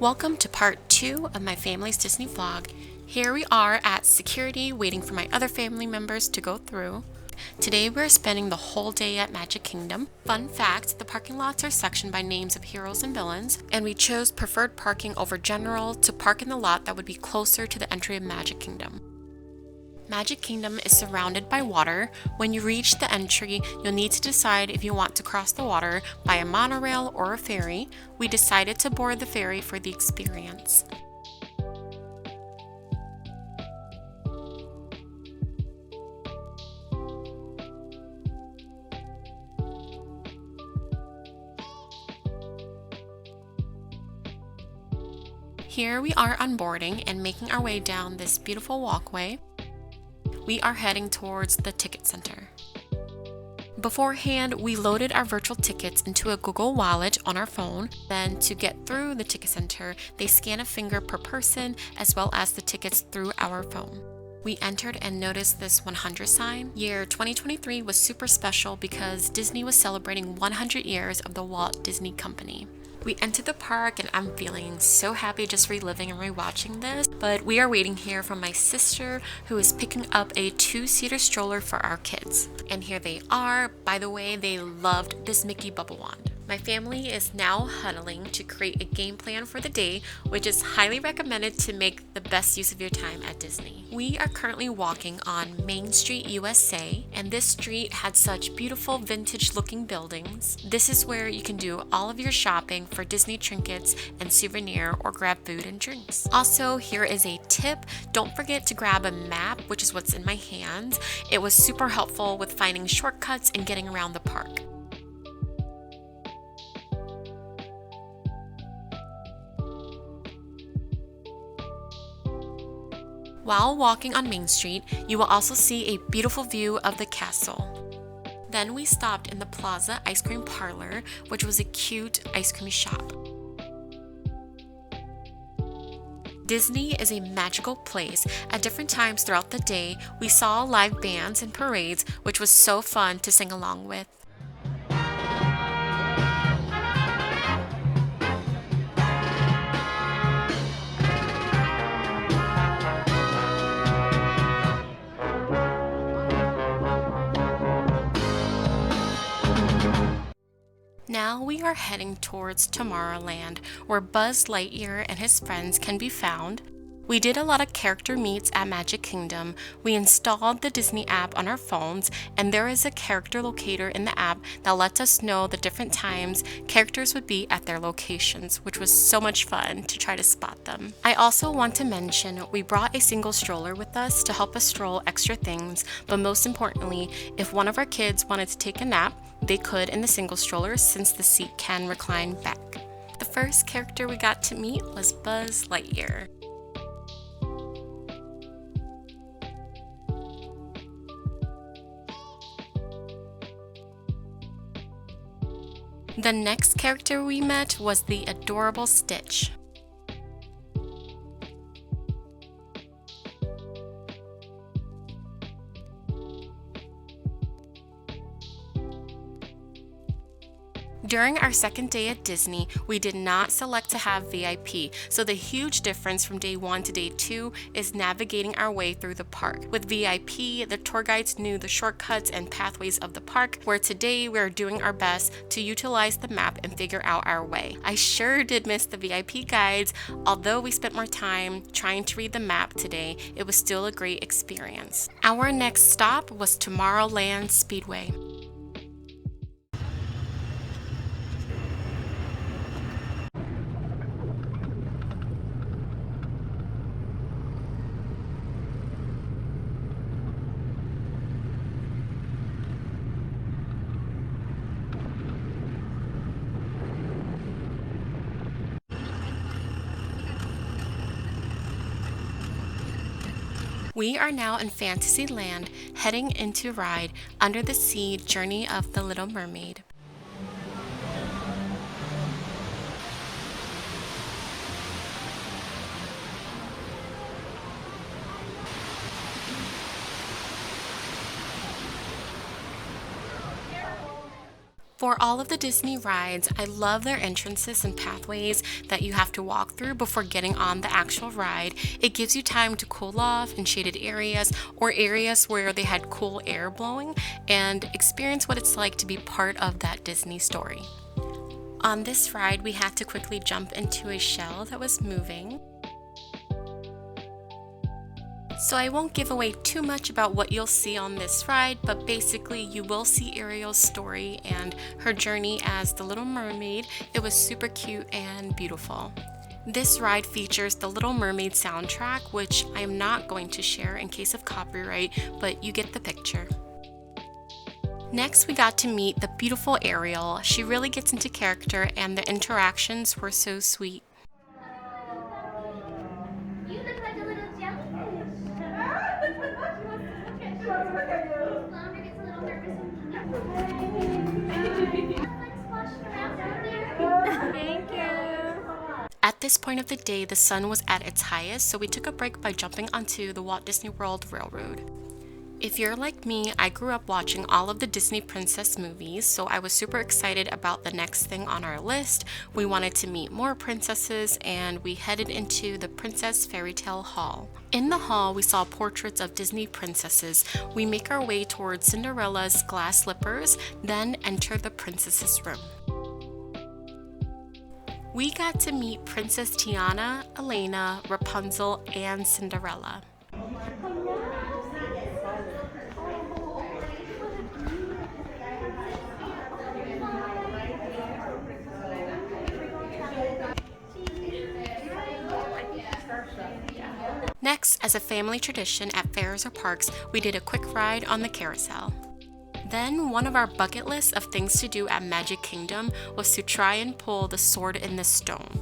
Welcome to part 2 of my family's Disney vlog. Here we are at security waiting for my other family members to go through. Today we're spending the whole day at Magic Kingdom. Fun fact, the parking lots are sectioned by names of heroes and villains, and we chose preferred parking over general to park in the lot that would be closer to the entry of Magic Kingdom. Magic Kingdom is surrounded by water. When you reach the entry, you'll need to decide if you want to cross the water by a monorail or a ferry. We decided to board the ferry for the experience. Here we are on boarding and making our way down this beautiful walkway. We are heading towards the ticket center. Beforehand, we loaded our virtual tickets into a Google Wallet on our phone. Then to get through the ticket center, they scan a finger per person as well as the tickets through our phone. We entered and noticed this 100 sign. Year 2023 was super special because Disney was celebrating 100 years of the Walt Disney Company. We entered the park and I'm feeling so happy just reliving and rewatching this, but we are waiting here for my sister who is picking up a 2-seater stroller for our kids. And here they are. By the way, they loved this Mickey bubble wand. My family is now huddling to create a game plan for the day, which is highly recommended to make the best use of your time at Disney. We are currently walking on Main Street, USA, and this street had such beautiful vintage looking buildings. This is where you can do all of your shopping for Disney trinkets and souvenir or grab food and drinks. Also, here is a tip. Don't forget to grab a map, which is what's in my hands. It was super helpful with finding shortcuts and getting around the park. While walking on Main Street, you will also see a beautiful view of the castle. Then we stopped in the Plaza Ice Cream Parlor, which was a cute ice cream shop. Disney is a magical place. At different times throughout the day, we saw live bands and parades, which was so fun to sing along with. Now we are heading towards Tomorrowland, where Buzz Lightyear and his friends can be found. We did a lot of character meets at Magic Kingdom. We installed the Disney app on our phones, and there is a character locator in the app that lets us know the different times characters would be at their locations, which was so much fun to try to spot them. I also want to mention we brought a single stroller with us to help us stroll extra things, but most importantly, if one of our kids wanted to take a nap, they could in the single stroller since the seat can recline back. The first character we got to meet was Buzz Lightyear. The next character we met was the adorable Stitch. During our second day at Disney, we did not select to have VIP, so the huge difference from day 1 to day 2 is navigating our way through the park. With VIP, the tour guides knew the shortcuts and pathways of the park, where today we are doing our best to utilize the map and figure out our way. I sure did miss the VIP guides. Although we spent more time trying to read the map today, it was still a great experience. Our next stop was Tomorrowland Speedway. We are now in Fantasyland, heading into ride Under the Sea Journey of the Little Mermaid. For all of the Disney rides, I love their entrances and pathways that you have to walk through before getting on the actual ride. It gives you time to cool off in shaded areas or areas where they had cool air blowing and experience what it's like to be part of that Disney story. On this ride, we had to quickly jump into a shell that was moving. So I won't give away too much about what you'll see on this ride, but basically you will see Ariel's story and her journey as the Little Mermaid. It was super cute and beautiful. This ride features the Little Mermaid soundtrack, which I am not going to share in case of copyright, but you get the picture. Next, we got to meet the beautiful Ariel. She really gets into character and the interactions were so sweet. You look like a little jellyfish. Flounder gets a little nervous. Like splashing around out there. Thank you. At this point of the day, the sun was at its highest, so we took a break by jumping onto the Walt Disney World Railroad. If you're like me, I grew up watching all of the Disney princess movies, so I was super excited about the next thing on our list. We wanted to meet more princesses, and we headed into the Princess Fairy Tale Hall. In the hall, we saw portraits of Disney princesses. We make our way towards Cinderella's glass slippers, then enter the princess's room. We got to meet Princess Tiana, Elena, Rapunzel, and Cinderella. Next, as a family tradition at fairs or parks, we did a quick ride on the carousel. Then, one of our bucket lists of things to do at Magic Kingdom was to try and pull the sword in the stone.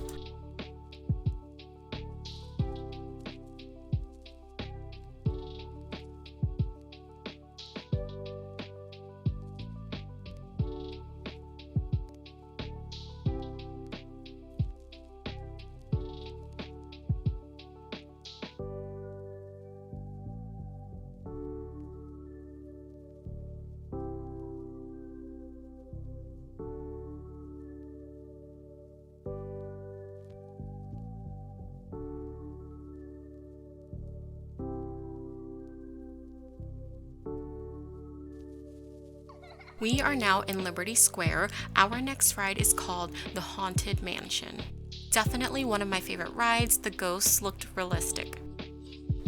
We are now in Liberty Square. Our next ride is called the Haunted Mansion. Definitely one of my favorite rides. The ghosts looked realistic.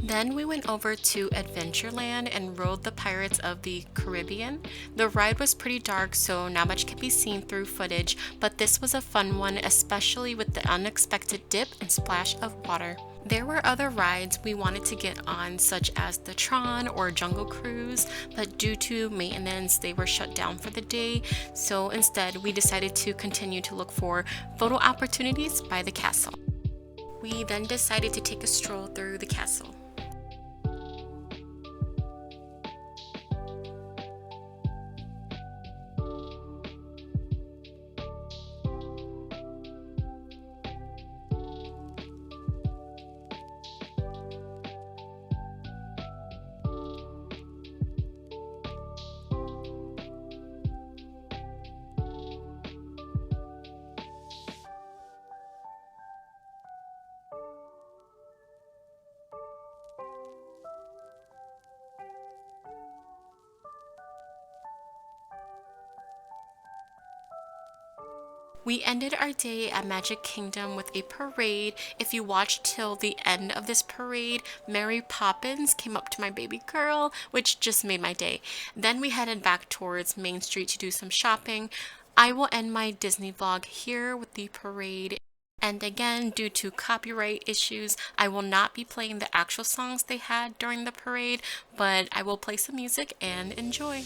Then we went over to Adventureland and rode the Pirates of the Caribbean. The ride was pretty dark, so not much can be seen through footage, but this was a fun one, especially with the unexpected dip and splash of water. There were other rides we wanted to get on, such as the Tron or Jungle Cruise, but due to maintenance, they were shut down for the day. So instead, we decided to continue to look for photo opportunities by the castle. We then decided to take a stroll through the castle. We ended our day at Magic Kingdom with a parade. If you watched till the end of this parade, Mary Poppins came up to my baby girl, which just made my day. Then we headed back towards Main Street to do some shopping. I will end my Disney vlog here with the parade. And again, due to copyright issues, I will not be playing the actual songs they had during the parade, but I will play some music and enjoy.